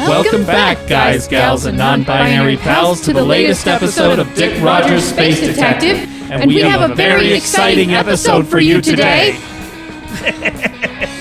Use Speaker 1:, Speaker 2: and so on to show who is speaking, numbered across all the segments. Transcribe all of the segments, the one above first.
Speaker 1: Welcome back, guys, gals, and non-binary pals, to the latest episode of Dick Rogers' Space Detective, and we have a very exciting episode for you today.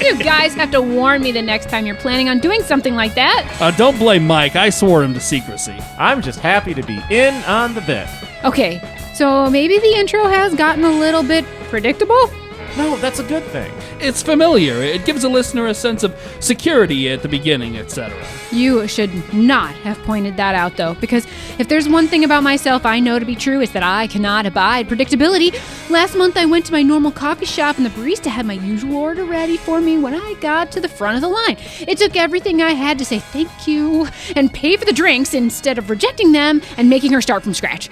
Speaker 2: You guys have to warn me the next time you're planning on doing something like that.
Speaker 1: Don't blame Mike. I swore him to secrecy.
Speaker 3: I'm just happy to be in on the bit.
Speaker 2: Okay, so maybe the intro has gotten a little bit predictable?
Speaker 3: No, that's a good thing.
Speaker 1: It's familiar. It gives a listener a sense of security at the beginning, etc.
Speaker 2: You should not have pointed that out, though, because if there's one thing about myself I know to be true, it's that I cannot abide predictability. Last month, I went to my normal coffee shop, and the barista had my usual order ready for me when I got to the front of the line. It took everything I had to say thank you and pay for the drinks instead of rejecting them and making her start from scratch.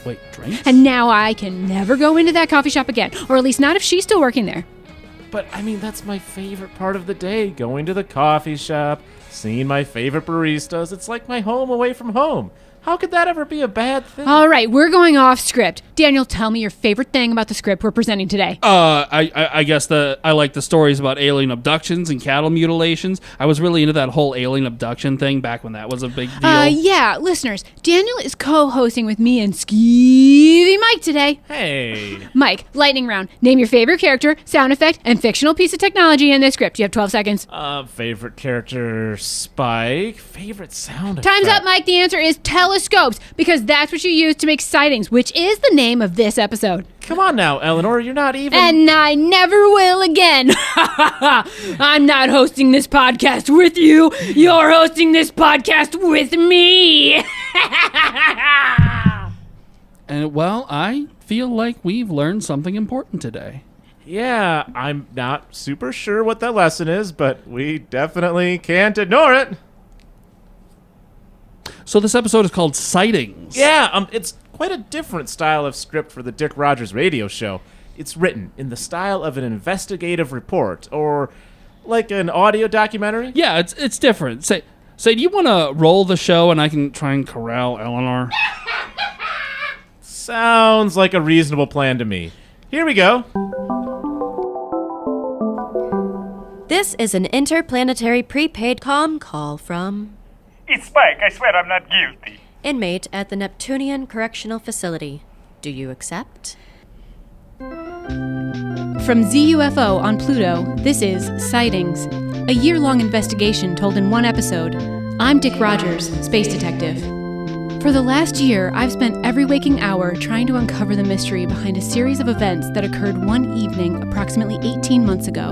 Speaker 1: Wait, drinks?
Speaker 2: And now I can never go into that coffee shop again, or at least not if she's still working there.
Speaker 3: But, I mean, that's my favorite part of the day, going to the coffee shop, seeing my favorite baristas. It's like my home away from home. How could that ever be a bad thing?
Speaker 2: All right, we're going off script. Daniel, tell me your favorite thing about the script we're presenting today.
Speaker 1: I guess I like the stories about alien abductions and cattle mutilations. I was really into that whole alien abduction thing back when that was a big deal.
Speaker 2: Yeah, listeners, Daniel is co-hosting with me and Skeevy Mike today.
Speaker 3: Hey.
Speaker 2: Mike, lightning round. Name your favorite character, sound effect, and fictional piece of technology in this script. You have 12 seconds.
Speaker 3: Favorite character, Spike. Favorite sound effect.
Speaker 2: Time's up, Mike. The answer is telescopes, because that's what you use to make sightings, which is the name of this episode.
Speaker 3: Come on now, Eleanor, you're not even...
Speaker 2: And I never will again. I'm not hosting this podcast with you. You're hosting this podcast with me.
Speaker 1: And, well, I feel like we've learned something important today.
Speaker 3: Yeah, I'm not super sure what that lesson is, but we definitely can't ignore it.
Speaker 1: So this episode is called Sightings.
Speaker 3: Yeah, it's quite a different style of script for the Dick Rogers radio show. It's written in the style of an investigative report, or like an audio documentary.
Speaker 1: Yeah, it's different. Say, do you want to roll the show and I can try and corral Eleanor?
Speaker 3: Sounds like a reasonable plan to me. Here we go.
Speaker 4: This is an interplanetary prepaid comm call from...
Speaker 5: It's Spike. I swear I'm not guilty.
Speaker 4: Inmate at the Neptunian Correctional Facility. Do you accept?
Speaker 2: From ZUFO on Pluto, this is Sightings, a year-long investigation told in one episode. I'm Dick Rogers, Space Detective. For the last year, I've spent every waking hour trying to uncover the mystery behind a series of events that occurred one evening approximately 18 months ago.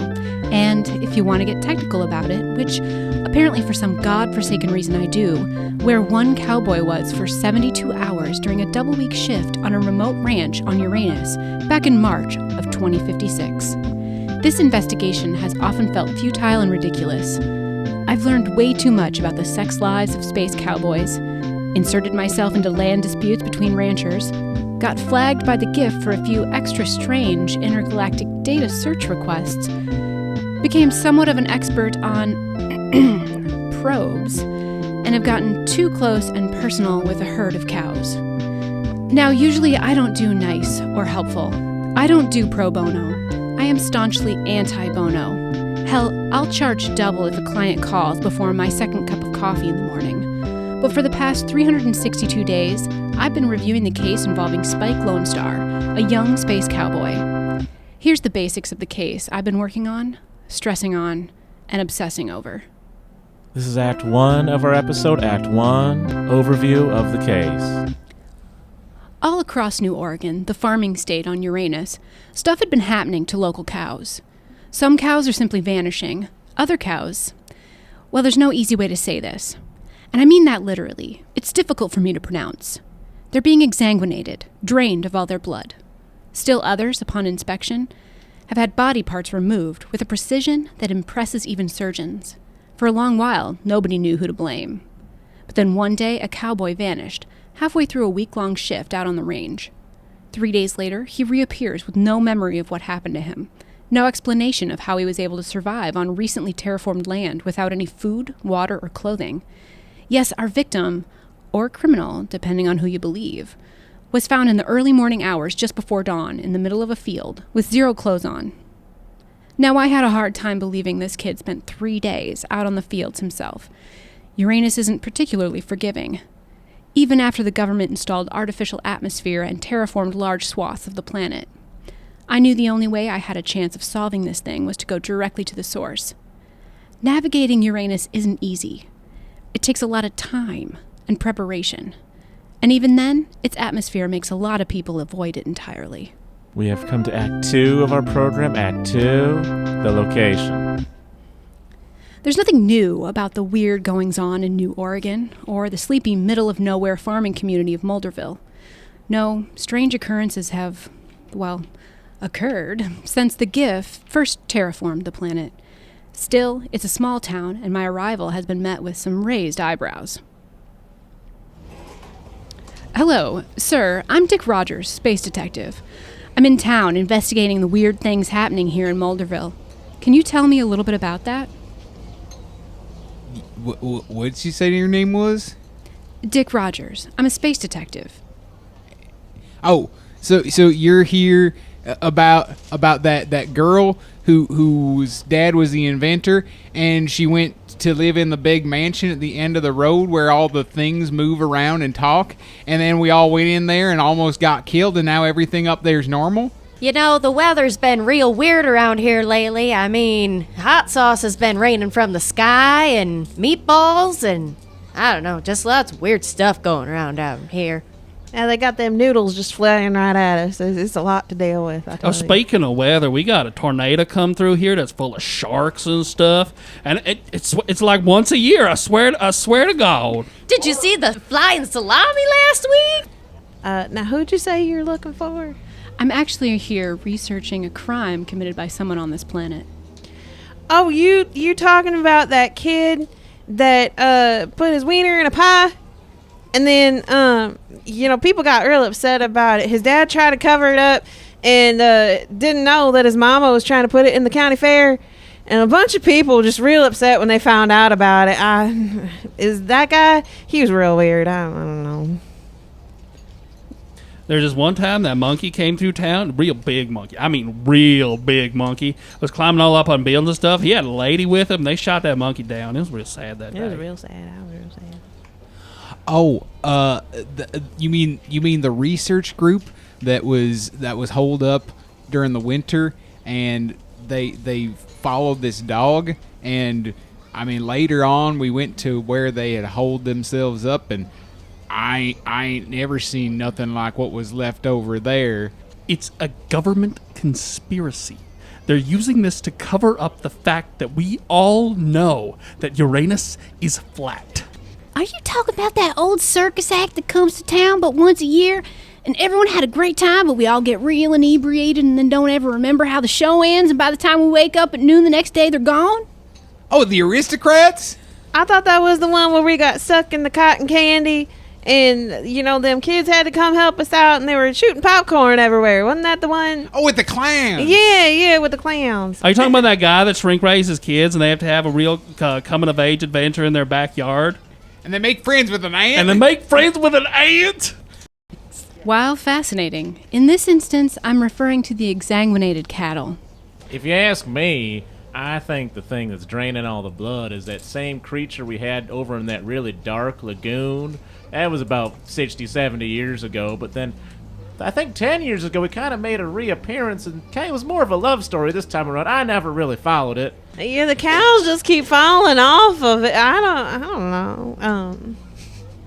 Speaker 2: And if you want to get technical about it, which apparently for some godforsaken reason I do, where one cowboy was for 72 hours during a double-week shift on a remote ranch on Uranus back in March of 2056. This investigation has often felt futile and ridiculous. I've learned way too much about the sex lives of space cowboys, inserted myself into land disputes between ranchers, got flagged by the GIF for a few extra strange intergalactic data search requests, became somewhat of an expert on probes, and have gotten too close and personal with a herd of cows. Now, usually I don't do nice or helpful. I don't do pro bono. I am staunchly anti-bono. Hell, I'll charge double if a client calls before my second cup of coffee in the morning. But for the past 362 days, I've been reviewing the case involving Spike Lone Star, a young space cowboy. Here's the basics of the case I've been working on, stressing on, and obsessing over.
Speaker 3: This is Act 1 of our episode, Act 1, overview of the case.
Speaker 2: All across New Oregon, the farming state on Uranus, stuff had been happening to local cows. Some cows are simply vanishing. Other cows, well, there's no easy way to say this. And I mean that literally. It's difficult for me to pronounce. They're being exsanguinated, drained of all their blood. Still others, upon inspection, have had body parts removed with a precision that impresses even surgeons. For a long while, nobody knew who to blame. But then one day, a cowboy vanished, halfway through a week-long shift out on the range. 3 days later, he reappears with no memory of what happened to him, no explanation of how he was able to survive on recently terraformed land without any food, water, or clothing. Yes, our victim, or criminal, depending on who you believe, was found in the early morning hours just before dawn in the middle of a field with zero clothes on. Now, I had a hard time believing this kid spent 3 days out on the fields himself. Uranus isn't particularly forgiving. Even after the government installed artificial atmosphere and terraformed large swaths of the planet. I knew the only way I had a chance of solving this thing was to go directly to the source. Navigating Uranus isn't easy. It takes a lot of time and preparation. And even then, its atmosphere makes a lot of people avoid it entirely.
Speaker 3: We have come to Act 2 of our program. Act 2, the location.
Speaker 2: There's nothing new about the weird goings-on in New Oregon or the sleepy middle-of-nowhere farming community of Molderville. No, strange occurrences have, well, occurred since the GIF first terraformed the planet. Still, it's a small town, and my arrival has been met with some raised eyebrows. Hello, sir. I'm Dick Rogers, space detective. I'm in town investigating the weird things happening here in Molderville. Can you tell me a little bit about that?
Speaker 6: What did you say your name was?
Speaker 2: Dick Rogers. I'm a space detective.
Speaker 6: Oh, so you're here about that girl whose dad was the inventor, and she went to live in the big mansion at the end of the road where all the things move around and talk, and then we all went in there and almost got killed, and now everything up there's normal?
Speaker 4: You know, the weather's been real weird around here lately. I mean, hot sauce has been raining from the sky, and meatballs, and I don't know, just lots of weird stuff going around out here.
Speaker 7: Yeah, they got them noodles just flying right at us. It's a lot to deal with, I tell you.
Speaker 1: Speaking of weather, we got a tornado come through here that's full of sharks and stuff, and it's like once a year. I swear to God.
Speaker 4: Did you see the flying salami last week?
Speaker 7: Now, who'd you say you're looking for?
Speaker 2: I'm actually here researching a crime committed by someone on this planet.
Speaker 7: Oh, you talking about that kid that put his wiener in a pie? And then, people got real upset about it. His dad tried to cover it up and didn't know that his mama was trying to put it in the county fair. And a bunch of people just real upset when they found out about it. Is that guy? He was real weird. I don't know.
Speaker 1: There's this one time that monkey came through town, real big monkey. I mean, real big monkey. Was climbing all up on buildings and stuff. He had a lady with him. They shot that monkey down. It was real sad that day.
Speaker 7: It was real sad. I was real sad.
Speaker 6: Oh, you mean the research group that was holed up during the winter, and they followed this dog, and I mean later on we went to where they had holed themselves up, and I ain't never seen nothing like what was left over there.
Speaker 1: It's a government conspiracy. They're using this to cover up the fact that we all know that Uranus is flat.
Speaker 2: Are you talking about that old circus act that comes to town but once a year? And everyone had a great time, but we all get real inebriated and then don't ever remember how the show ends, and by the time we wake up at noon the next day, they're gone?
Speaker 6: Oh, the aristocrats?
Speaker 7: I thought that was the one where we got sucked in the cotton candy and, them kids had to come help us out and they were shooting popcorn everywhere. Wasn't that the one?
Speaker 6: Oh, with the clowns.
Speaker 7: Yeah, with the clowns.
Speaker 1: Are you talking about that guy that shrink raises kids and they have to have a real coming-of-age adventure in their backyard?
Speaker 6: And they make friends with an ant?
Speaker 2: While fascinating, in this instance, I'm referring to the exsanguinated cattle.
Speaker 3: If you ask me, I think the thing that's draining all the blood is that same creature we had over in that really dark lagoon. That was about 60, 70 years ago, but then I think 10 years ago we kind of made a reappearance, and it was more of a love story this time around. I never really followed it.
Speaker 7: Yeah, the cows just keep falling off of it. I don't know.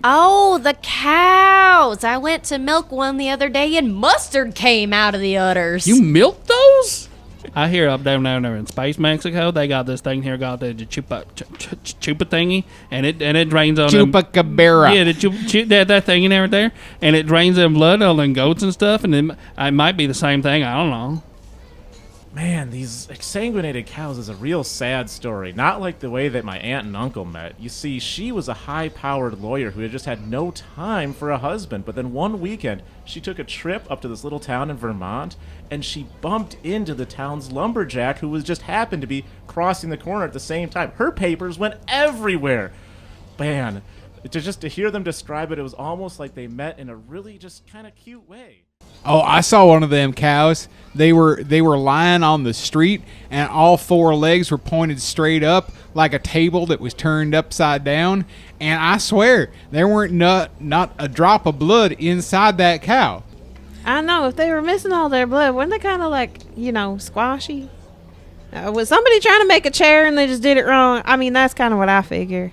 Speaker 4: Oh, the cows. I went to milk one the other day and mustard came out of the udders.
Speaker 1: You milked those? I hear up down there in Space Mexico, they got this thing here called the chupa thingy, and it drains on them.
Speaker 6: Chupacabra.
Speaker 1: Yeah, that thing in there, and it drains them blood on them goats and stuff, and it might be the same thing. I don't know.
Speaker 3: Man, these exsanguinated cows is a real sad story. Not like the way that my aunt and uncle met. You see, she was a high-powered lawyer who had just had no time for a husband. But then one weekend, she took a trip up to this little town in Vermont, and she bumped into the town's lumberjack who was just happened to be crossing the corner at the same time. Her papers went everywhere. Man, to hear them describe it, it was almost like they met in a really just kind of cute way.
Speaker 6: Oh, I saw one of them cows They were lying on the street, and all four legs were pointed straight up like a table that was turned upside down. And I swear, there weren't not a drop of blood inside that cow.
Speaker 7: I know, if they were missing all their blood, weren't they kind of like, squashy? Was somebody trying to make a chair and they just did it wrong? I mean, that's kind of what I figure.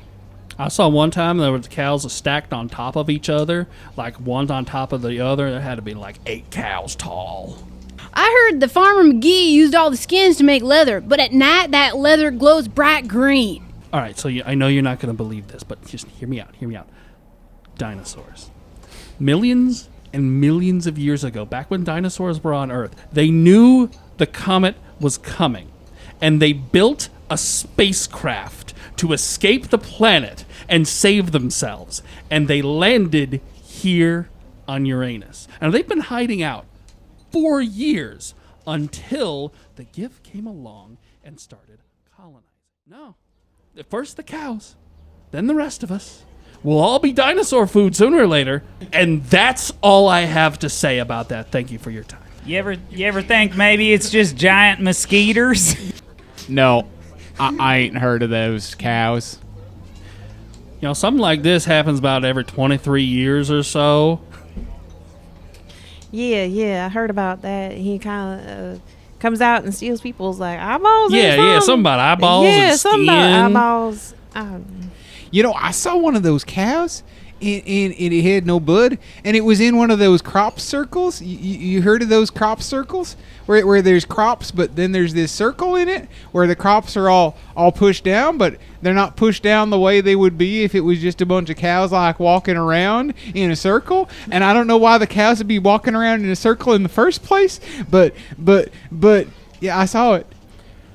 Speaker 1: I saw one time there was cows stacked on top of each other, like one on top of the other. There had to be like 8 cows tall.
Speaker 2: I heard the farmer McGee used all the skins to make leather, but at night that leather glows bright green.
Speaker 1: All right, so I know you're not going to believe this, but just hear me out. Dinosaurs. Millions and millions of years ago, back when dinosaurs were on Earth, they knew the comet was coming, and they built a spacecraft to escape the planet and save themselves, and they landed here on Uranus. And they've been hiding out for years until the gift came along and started colonizing. No. First the cows, then the rest of us. We'll all be dinosaur food sooner or later, and that's all I have to say about that. Thank you for your time.
Speaker 8: You ever think maybe it's just giant mosquitoes?
Speaker 6: No, I ain't heard of those cows.
Speaker 1: Something like this happens about every 23 years or so.
Speaker 7: Yeah, I heard about that. He kind of comes out and steals people's eyeballs.
Speaker 1: Yeah, something about eyeballs and skin.
Speaker 7: Something about eyeballs.
Speaker 6: I saw one of those cows, and it had no blood, and it was in one of those crop circles. You heard of those crop circles? Where there's crops, but then there's this circle in it, where the crops are all pushed down, but they're not pushed down the way they would be if it was just a bunch of cows walking around in a circle. And I don't know why the cows would be walking around in a circle in the first place, but yeah, I saw it.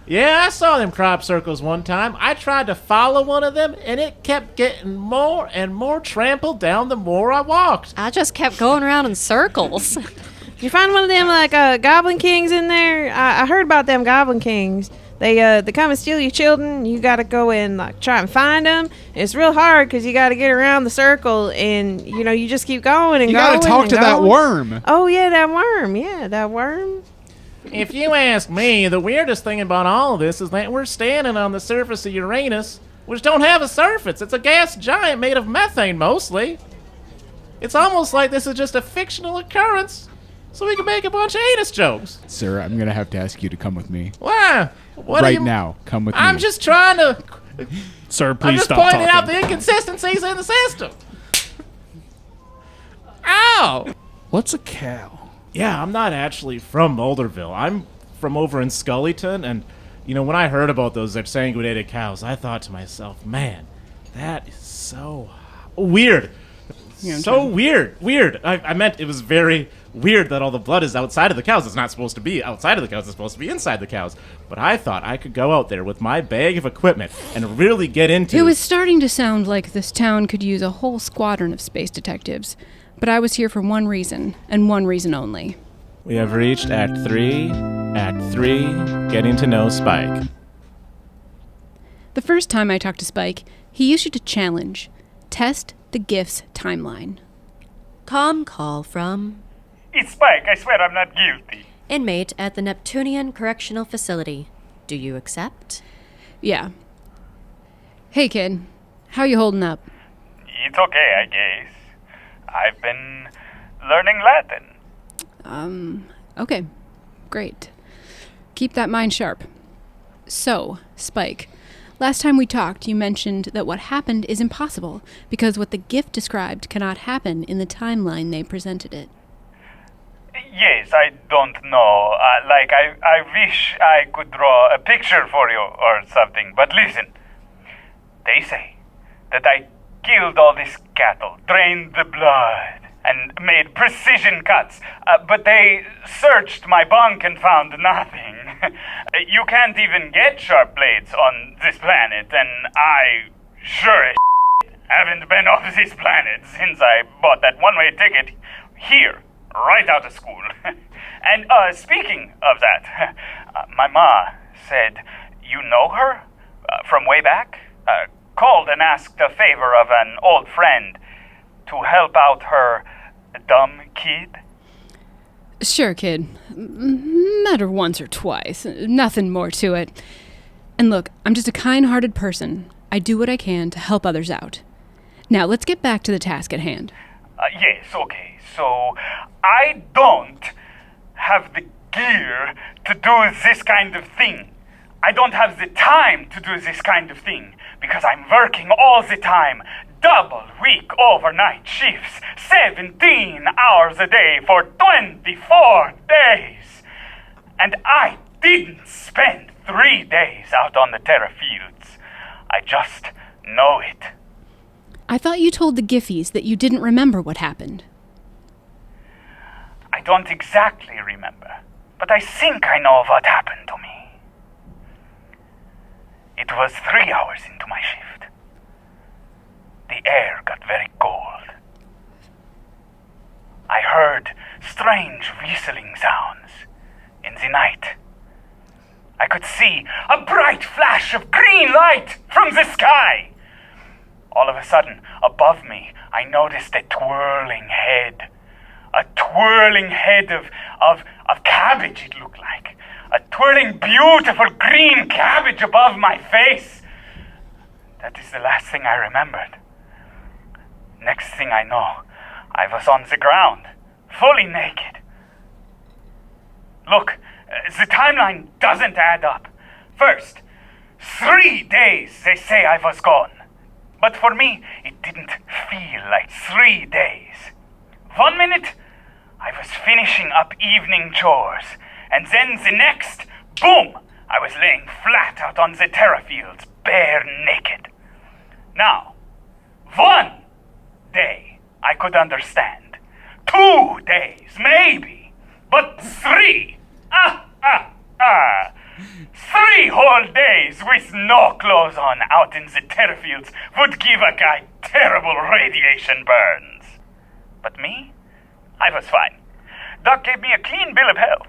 Speaker 3: Yeah, I saw them crop circles one time. I tried to follow one of them, and it kept getting more and more trampled down the more I walked.
Speaker 4: I just kept going around in circles.
Speaker 7: Did you find one of them goblin kings in there? I heard about them goblin kings. They come and steal your children. You got to go and try and find them. It's real hard because you got to get around the circle, and you just keep going and
Speaker 6: you
Speaker 7: going.
Speaker 6: You got to talk to that worm.
Speaker 7: Oh yeah, that worm. Yeah, that worm.
Speaker 3: If you ask me, the weirdest thing about all of this is that we're standing on the surface of Uranus, which don't have a surface. It's a gas giant made of methane, mostly. It's almost like this is just a fictional occurrence, so we can make a bunch of anus jokes.
Speaker 6: Sir, I'm going to have to ask you to come with me.
Speaker 3: Why?
Speaker 6: Right now, come with me.
Speaker 3: I'm just trying to...
Speaker 1: Sir, please
Speaker 3: I'm just
Speaker 1: stop
Speaker 3: pointing
Speaker 1: talking.
Speaker 3: out the inconsistencies in the system. Ow!
Speaker 1: What's a cow?
Speaker 3: Yeah, I'm not actually from Boulderville. I'm from over in Scullyton, and, when I heard about those exsanguinated cows, I thought to myself, man, that is so weird. So weird. I meant it was very weird that all the blood is outside of the cows. It's not supposed to be outside of the cows. It's supposed to be inside the cows. But I thought I could go out there with my bag of equipment and really get into...
Speaker 2: It was starting to sound like this town could use a whole squadron of space detectives. But I was here for one reason, and one reason only.
Speaker 3: We have reached Act 3. Act 3, getting to know Spike.
Speaker 2: The first time I talked to Spike, he issued a challenge. Test the gift's timeline.
Speaker 4: Call from
Speaker 5: It's Spike. I swear I'm not guilty.
Speaker 4: inmate at the Neptunian Correctional Facility. Do you accept?
Speaker 2: Yeah. Hey, kid. How you holding up?
Speaker 5: It's okay, I guess. I've been learning Latin.
Speaker 2: Okay. Great. Keep that mind sharp. So, Spike, last time we talked, you mentioned that what happened is impossible because what the gift described cannot happen in the timeline they presented it.
Speaker 5: Yes, I don't know. I wish I could draw a picture for you or something. But listen, they say that I killed all this cattle, drained the blood, and made precision cuts. But they searched my bunk and found nothing. You can't even get sharp blades on this planet, and I sure as haven't been off this planet since I bought that one-way ticket here, right out of school. And speaking of that, my ma said, you know her from way back? Called and asked a favor of an old friend to help out her dumb kid.
Speaker 2: Sure, kid. Met her once or twice. Nothing more to it. And look, I'm just a kind-hearted person. I do what I can to help others out. Now, let's get back to the task at hand.
Speaker 5: Yes, okay. So, I don't have the gear to do this kind of thing. I don't have the time to do this kind of thing because I'm working all the time. Double week overnight shifts, 17 hours a day for 24 days. And I didn't spend 3 days out on the terra fields. I just know it.
Speaker 2: I thought you told the Giffies that you didn't remember what happened.
Speaker 5: I don't exactly remember, but I think I know what happened to me. It was 3 hours into my shift. The air got very cold. I heard strange whistling sounds in the night. I could see a bright flash of green light from the sky. All of a sudden, above me, I noticed a twirling head. A twirling head of cabbage, it looked like. A twirling, beautiful green cabbage above my face. That is the last thing I remembered. Next thing I know, I was on the ground, fully naked. Look, the timeline doesn't add up. First, 3 days they say I was gone. But for me, it didn't feel like 3 days. 1 minute, I was finishing up evening chores. And then the next, boom, I was laying flat out on the terra fields, bare naked. Now, 1 day, I could understand. 2 days, maybe. But 3, 3 whole days with no clothes on out in the terra fields would give a guy terrible radiation burns. But me, I was fine. Doc gave me a clean bill of health.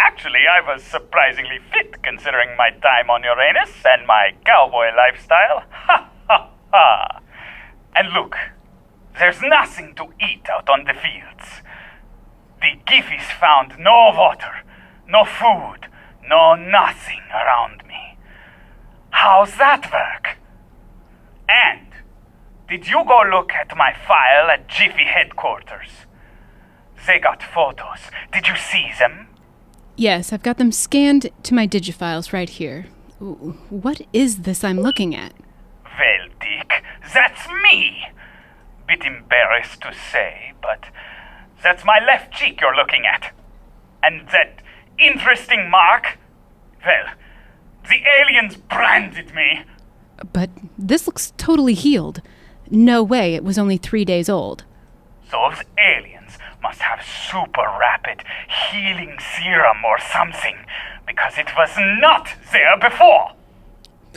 Speaker 5: Actually, I was surprisingly fit considering my time on Uranus and my cowboy lifestyle. Ha ha ha. And look, there's nothing to eat out on the fields. The Giffies found no water, no food, no nothing around me. How's that work? And did you go look at my file at Jiffy headquarters? They got photos. Did you see them?
Speaker 2: Yes, I've got them scanned to my digifiles right here. What is this I'm looking at?
Speaker 5: Well, Dick, that's me. Bit embarrassed to say, but that's my left cheek you're looking at. And that interesting mark, well, the aliens branded me.
Speaker 2: But this looks totally healed. No way it was only 3 days old.
Speaker 5: Those aliens must have super rapid healing serum or something, because it was not there before.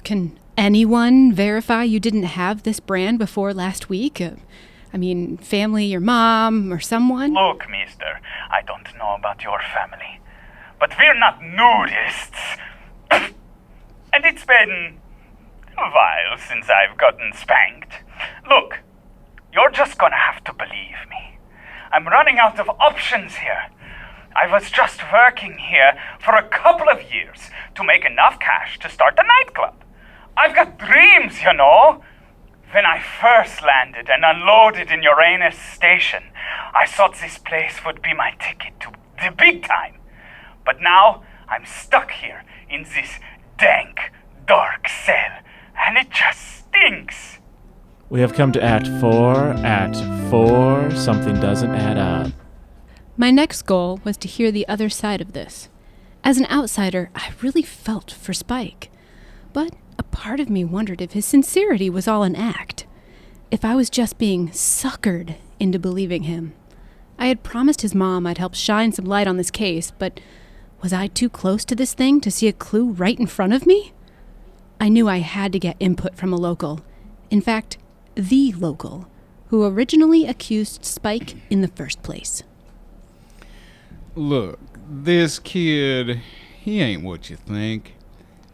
Speaker 2: Can anyone verify you didn't have this brand before last week? I mean, family, your mom, or someone?
Speaker 5: Look, mister, I don't know about your family, but we're not nudists. And it's been a while since I've gotten spanked. Look, you're just gonna have to believe me. I'm running out of options here. I was just working here for a couple of years to make enough cash to start a nightclub. I've got dreams, you know. When I first landed and unloaded in Uranus station, I thought this place would be my ticket to the big time. But now I'm stuck here in this dank, dark cell, and it just stinks.
Speaker 3: We have come to Act 4. Act 4. Something doesn't add up.
Speaker 2: My next goal was to hear the other side of this. As an outsider, I really felt for Spike. But a part of me wondered if his sincerity was all an act. If I was just being suckered into believing him. I had promised his mom I'd help shine some light on this case, but was I too close to this thing to see a clue right in front of me? I knew I had to get input from a local. In fact, the local, who originally accused Spike in the first place.
Speaker 6: Look, this kid, he ain't what you think.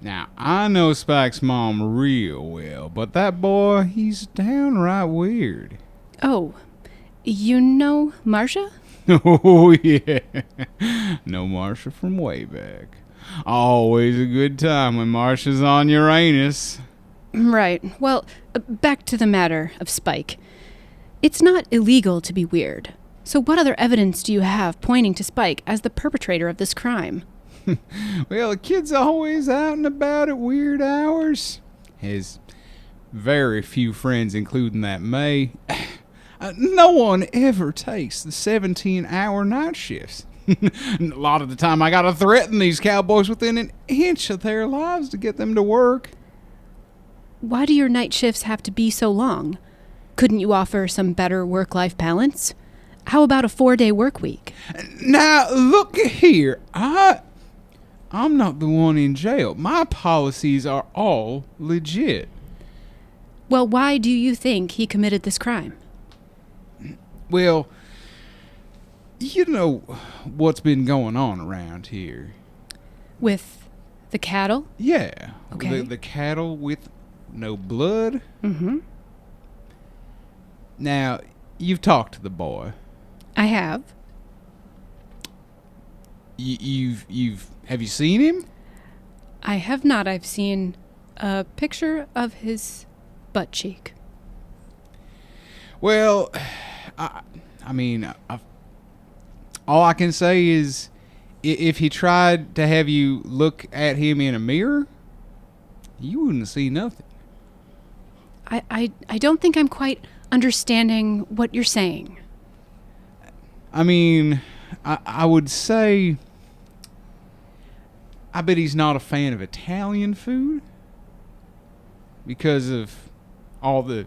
Speaker 6: Now, I know Spike's mom real well, but that boy, he's downright weird.
Speaker 2: Oh, You know Marcia?
Speaker 6: Oh, yeah. Know Marcia from way back. Always a good time when Marcia's on Uranus.
Speaker 2: Right. Well, back to the matter of Spike. It's not illegal to be weird. So what other evidence do you have pointing to Spike as the perpetrator of this crime?
Speaker 6: Well, the kid's always out and about at weird hours. Has very few friends, including that May. No one ever takes the 17-hour night shifts. A lot of the time I gotta threaten these cowboys within an inch of their lives to get them to work.
Speaker 2: Why do your night shifts have to be so long? Couldn't you offer some better work-life balance? How about a 4-day work week?
Speaker 6: Now, look here. I'm not the one in jail. My policies are all legit.
Speaker 2: Well, why do you think he committed this crime?
Speaker 6: Well, you know what's been going on around here.
Speaker 2: With the cattle?
Speaker 6: Yeah.
Speaker 2: Okay.
Speaker 6: The cattle with no blood.
Speaker 2: Mm-hmm.
Speaker 6: Now, you've talked to the boy.
Speaker 2: I have.
Speaker 6: Have you seen him?
Speaker 2: I have not. I've seen a picture of his butt cheek.
Speaker 6: Well, all I can say is if he tried to have you look at him in a mirror, you wouldn't see nothing.
Speaker 2: I don't think I'm quite understanding what you're saying.
Speaker 6: I would say I bet he's not a fan of Italian food because of all the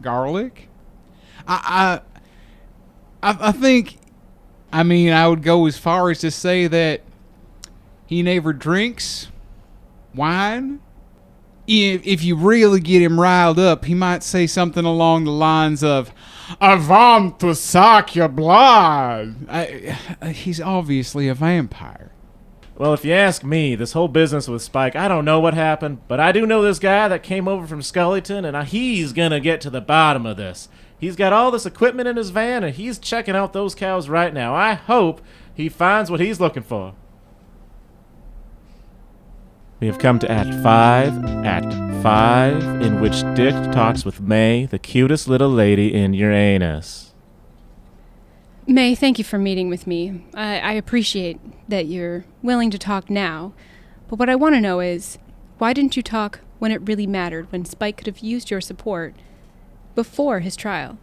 Speaker 6: garlic. I think, I would go as far as to say that he never drinks wine. If you really get him riled up, he might say something along the lines of, "I want to suck your blood." He's obviously a vampire.
Speaker 3: Well, if you ask me, this whole business with Spike, I don't know what happened, but I do know this guy that came over from Scullyton, and he's gonna get to the bottom of this. He's got all this equipment in his van, and he's checking out those cows right now. I hope he finds what he's looking for. We have come to Act 5, in which Dick talks with May, the cutest little lady in Uranus.
Speaker 2: May, thank you for meeting with me. I appreciate that you're willing to talk now, but what I want to know is, why didn't you talk when it really mattered, when Spike could have used your support before his trial?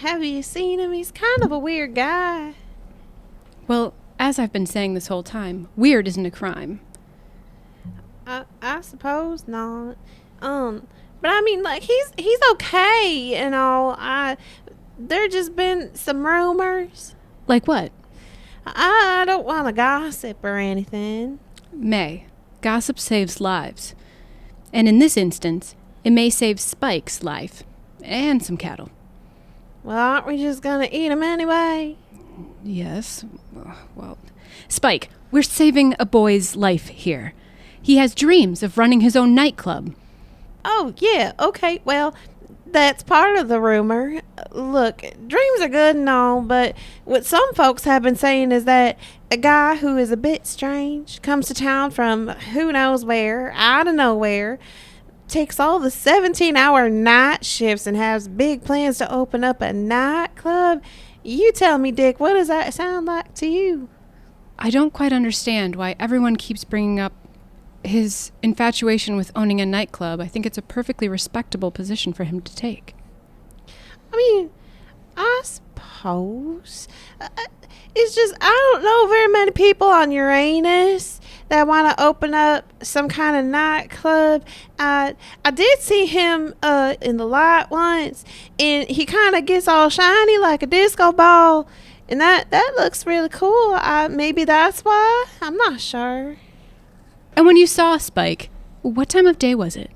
Speaker 7: Have you seen him? He's kind of a weird guy.
Speaker 2: Well, as I've been saying this whole time, weird isn't a crime.
Speaker 7: I suppose not. But he's okay and all. There just been some rumors.
Speaker 2: Like what?
Speaker 7: I don't want to gossip or anything.
Speaker 2: May, gossip saves lives. And in this instance, it may save Spike's life. And some cattle.
Speaker 7: Well, aren't we just gonna eat him anyway?
Speaker 2: Yes. Well, Spike, we're saving a boy's life here. He has dreams of running his own nightclub.
Speaker 7: Oh, yeah, okay, well, that's part of the rumor. Look, dreams are good and all, but what some folks have been saying is that a guy who is a bit strange comes to town from who knows where, out of nowhere, takes all the 17-hour night shifts and has big plans to open up a nightclub. You tell me, Dick, what does that sound like to you?
Speaker 2: I don't quite understand why everyone keeps bringing up his infatuation with owning a nightclub. I think it's a perfectly respectable position for him to take.
Speaker 7: I suppose. It's just, I don't know very many people on Uranus that want to open up some kind of nightclub. I did see him in the light once, and he kind of gets all shiny like a disco ball, and that looks really cool. Maybe that's why. I'm not sure.
Speaker 2: And when you saw Spike, what time of day was it?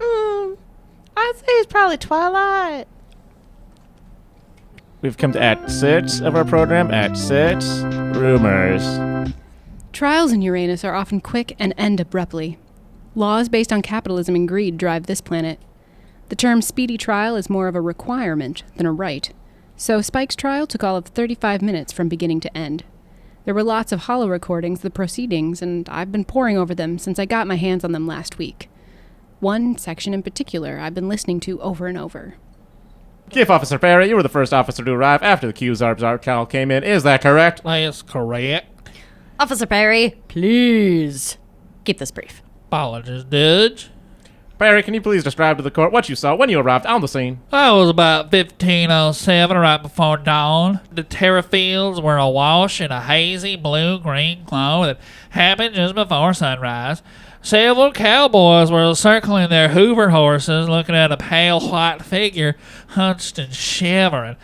Speaker 7: I'd say it's probably twilight.
Speaker 3: We've come to Act 6 of our program, Act 6, Rumors.
Speaker 2: Trials in Uranus are often quick and end abruptly. Laws based on capitalism and greed drive this planet. The term speedy trial is more of a requirement than a right. So Spike's trial took all of 35 minutes from beginning to end. There were lots of holo recordings of the proceedings, and I've been poring over them since I got my hands on them last week. One section in particular I've been listening to over and over.
Speaker 3: Chief Officer Perry, you were the first officer to arrive after the Q-Zarb's call came in. Is that correct?
Speaker 1: That's correct.
Speaker 4: Officer Perry, please keep this brief.
Speaker 1: Apologies, Judge.
Speaker 3: Perry, can you please describe to the court what you saw when you arrived on the scene?
Speaker 9: I was about 15:07, right before dawn. The terra fields were awash in a hazy blue-green glow that happened just before sunrise. Several cowboys were circling their Hoover horses, looking at a pale white figure, hunched and shivering.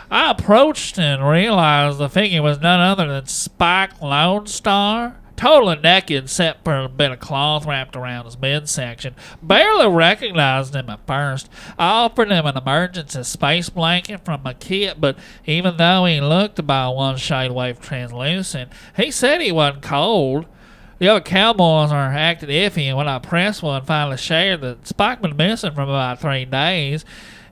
Speaker 9: I approached and realized the figure was none other than Spike Lone Star. Totally naked except for a bit of cloth wrapped around his midsection. Barely recognized him at first. I offered him an emergency space blanket from my kit, but even though he looked about one shade wave translucent, he said he wasn't cold. The other cowboys are acting iffy, and when I pressed one, finally shared that Spike been missing for about 3 days.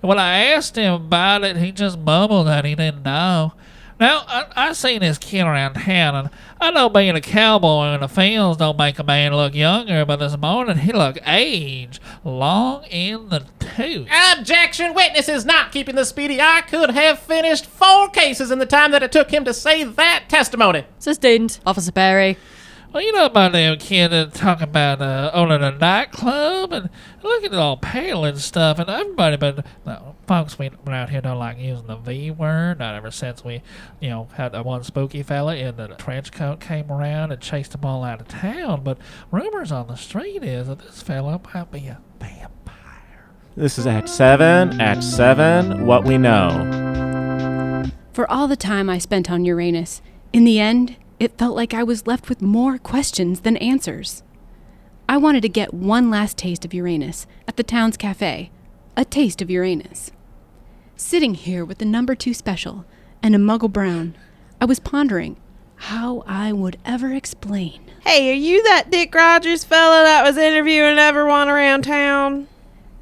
Speaker 9: And when I asked him about it, he just mumbled that he didn't know. Now, I seen this kid around town, and I know being a cowboy in the fields don't make a man look younger, but this morning he looked aged, long in the tooth.
Speaker 3: Objection! Witness is not keeping the speedy. I could have finished 4 cases in the time that it took him to say that testimony.
Speaker 4: Sustained. Officer Perry.
Speaker 9: Well, you know about them kid that talking about owning a nightclub and looking all pale and stuff, and everybody, but folks we around here don't like using the V word. Not ever since we, had that one spooky fella in the trench coat came around and chased them all out of town. But rumors on the street is that this fella might be a vampire.
Speaker 3: This is Act 7. Act 7. What we know.
Speaker 2: For all the time I spent on Uranus, in the end, it felt like I was left with more questions than answers. I wanted to get one last taste of Uranus at the town's cafe. A taste of Uranus. Sitting here with the number 2 special and a Muggle Brown, I was pondering how I would ever explain.
Speaker 7: Hey, are you that Dick Rogers fella that was interviewing everyone around town?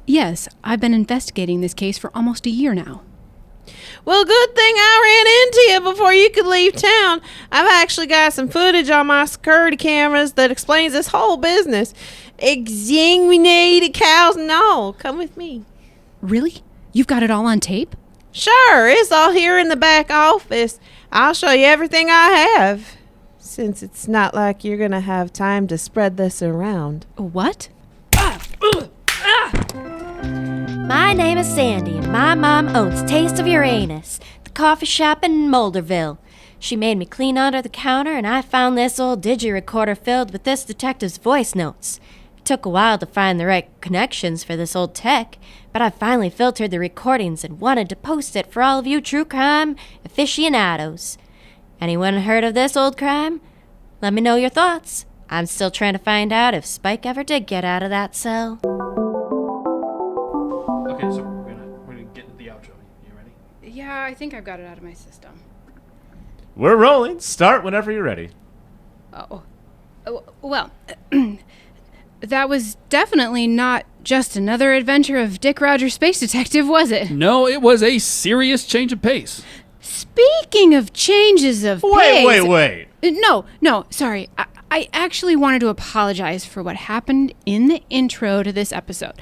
Speaker 2: Yes, I've been investigating this case for almost a year now.
Speaker 7: Well, good thing I ran into you before you could leave town. I've actually got some footage on my security cameras that explains this whole business. Exsanguinated cows and all. Come with me.
Speaker 2: Really? You've got it all on tape?
Speaker 7: Sure, it's all here in the back office. I'll show you everything I have. Since it's not like you're going to have time to spread this around.
Speaker 2: What?
Speaker 4: My name is Sandy, and my mom owns Taste of Uranus, the coffee shop in Molderville. She made me clean under the counter, and I found this old digi-recorder filled with this detective's voice notes. It took a while to find the right connections for this old tech, but I finally filtered the recordings and wanted to post it for all of you true crime aficionados. Anyone heard of this old crime? Let me know your thoughts. I'm still trying to find out if Spike ever did get out of that cell.
Speaker 1: Okay, so we're gonna get into the outro. You ready?
Speaker 2: Yeah, I think I've got it out of my system.
Speaker 3: We're rolling. Start whenever you're ready.
Speaker 2: Oh. Well, that was definitely not just another adventure of Dick Rogers, Space Detective, was it?
Speaker 1: No, it was a serious change of pace.
Speaker 2: Speaking of changes of pace...
Speaker 3: Wait.
Speaker 2: No, sorry. I actually wanted to apologize for what happened in the intro to this episode.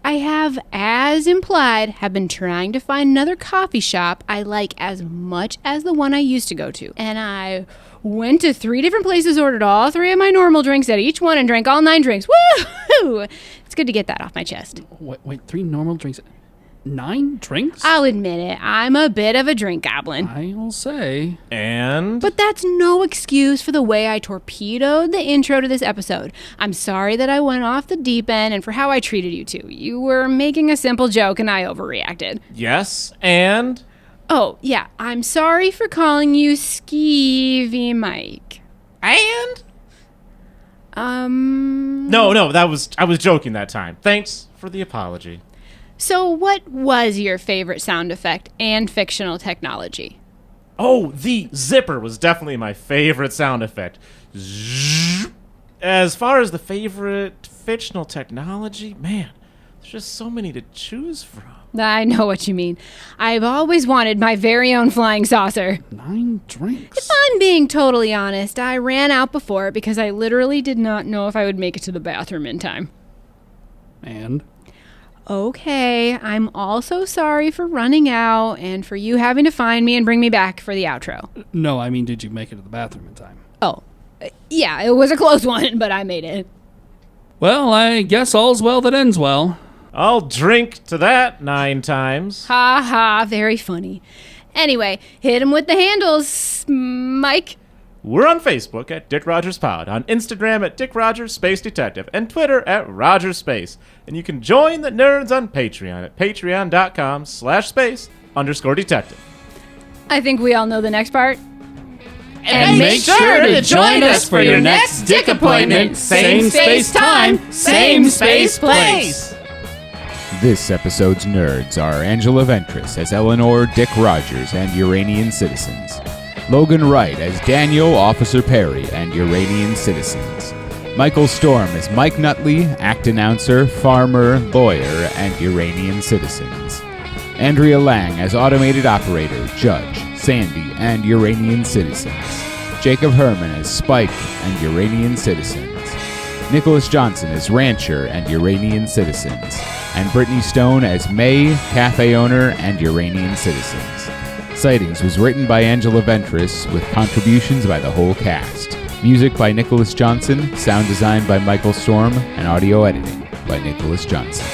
Speaker 2: I have, as implied, been trying to find another coffee shop I like as much as the one I used to go to. And I went to 3 different places, ordered all 3 of my normal drinks at each one, and drank all 9 drinks. Woo! It's good to get that off my chest.
Speaker 1: Wait, 3 normal drinks? 9 drinks?
Speaker 2: I'll admit it, I'm a bit of a drink goblin.
Speaker 1: I'll say.
Speaker 3: And?
Speaker 2: But that's no excuse for the way I torpedoed the intro to this episode. I'm sorry that I went off the deep end and for how I treated you two. You were making a simple joke and I overreacted. Yes,
Speaker 3: and?
Speaker 2: Oh, yeah, I'm sorry for calling you Skeevy Mike.
Speaker 3: And?
Speaker 2: No,
Speaker 3: I was joking that time. Thanks for the apology.
Speaker 2: So what was your favorite sound effect and fictional technology?
Speaker 3: Oh, the zipper was definitely my favorite sound effect. Zzz. As far as the favorite fictional technology, man, There's just so many to choose from.
Speaker 2: I know what you mean. I've always wanted my very own flying saucer.
Speaker 1: 9 drinks.
Speaker 2: If I'm being totally honest, I ran out before because I literally did not know if I would make it to the bathroom in time.
Speaker 1: And?
Speaker 2: Okay, I'm also sorry for running out and for you having to find me and bring me back for the outro.
Speaker 1: No, I mean, did you make it to the bathroom in time?
Speaker 2: Oh, yeah, it was a close one, but I made it.
Speaker 1: Well, I guess all's well that ends well.
Speaker 3: I'll drink to that 9 times.
Speaker 2: Ha ha, very funny. Anyway, hit him with the handles, Mike.
Speaker 3: We're on Facebook at Dick Rogers Pod, on Instagram at Dick Rogers Space Detective, and Twitter at Rogers Space. And you can join the nerds on Patreon at patreon.com/space_detective.
Speaker 2: I think we all know the next part.
Speaker 1: And make sure to join us for your next Dick appointment. Same space time, same space place.
Speaker 6: This episode's nerds are Angela Ventris as Eleanor, Dick Rogers, and Uranian citizens. Logan Wright as Daniel, Officer Perry, and Uranian citizens. Michael Storm as Mike Nutley, act announcer, farmer, lawyer, and Uranian citizens. Andrea Lang as automated operator, judge, Sandy, and Uranian citizens. Jacob Herman as Spike and Uranian citizens. Nicholas Johnson as rancher and Uranian citizens. And Brittany Stone as May, cafe owner, and Uranian citizens. Sightings was written by Angela Ventris with contributions by the whole cast. Music by Nicholas Johnson, sound design by Michael Storm, and audio editing by Nicholas Johnson.